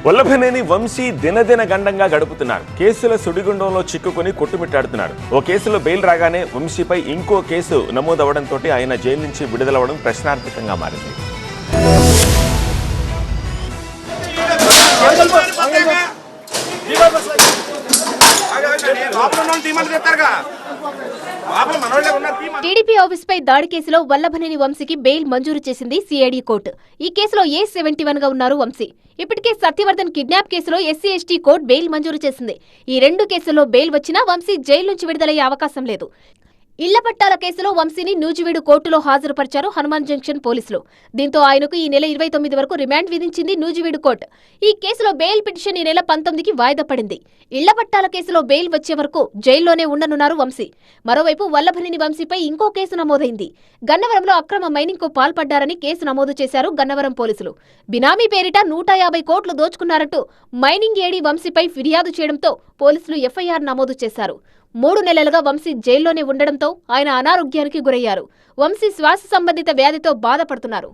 వల్లభనేని వంశీ దినదిన గండంగా గడుపుతున్నారు. కేసుల సుడిగుండంలో చిక్కుకుని కొట్టుమిట్టాడుతున్నారు. ఓ కేసులో బెయిల్ రాగానే వంశీపై ఇంకో కేసు నమోదవడంతో ఆయన జైలు నుంచి విడుదలవడం ప్రశ్నార్థకంగా మారింది. టీడీపీ ఆఫీసుపై దాడి కేసులో వల్లభనేని వంశీకి బెయిల్ మంజూరు చేసింది సిఐడి కోర్టు. ఈ కేసులో A71 గా ఉన్నారు వంశీ. ఇప్పటికే సత్యవర్ధన్ కిడ్నాప్ కేసులో SC/ST కోర్టు బెయిల్ మంజూరు చేసింది. ఈ రెండు కేసుల్లో బెయిల్ వచ్చినా వంశీ జైలు నుంచి విడుదలయ్యే అవకాశం లేదు. ఇళ్ల పట్టాల కేసులో వంశీని నూజివీడు కోర్టులో హాజరుపరిచారు హనుమాన్ జంక్షన్ పోలీసులు. దీంతో ఆయనకు ఈ నెల 29 వరకు రిమాండ్ విధించింది నూజివీడు కోర్టు. ఈ కేసులో బెయిల్ పిటిషన్ ఈ నెల 19కి వాయిదా పడింది. ఇళ్ల పట్టాల కేసులో బెయిల్ వచ్చే వరకు జైల్లోనే ఉండనున్నారు వంశీ. మరోవైపు వల్లభనేని వంశీపై ఇంకో కేసు నమోదైంది. గన్నవరంలో అక్రమ మైనింగ్ కు పాల్పడ్డారని కేసు నమోదు చేశారు గన్నవరం పోలీసులు. బినామీ పేరిట 150 కోట్లు దోచుకున్నారంటూ మైనింగ్ ఏడీ వంశీపై ఫిర్యాదు చేయడంతో పోలీసులు FIR నమోదు చేశారు. 3 నెలలుగా వంశీ జైల్లోనే ఉండడంతో ఆయన అనారోగ్యానికి గురయ్యారు. వంశీ శ్వాస సంబంధిత వ్యాధితో బాధపడుతున్నారు.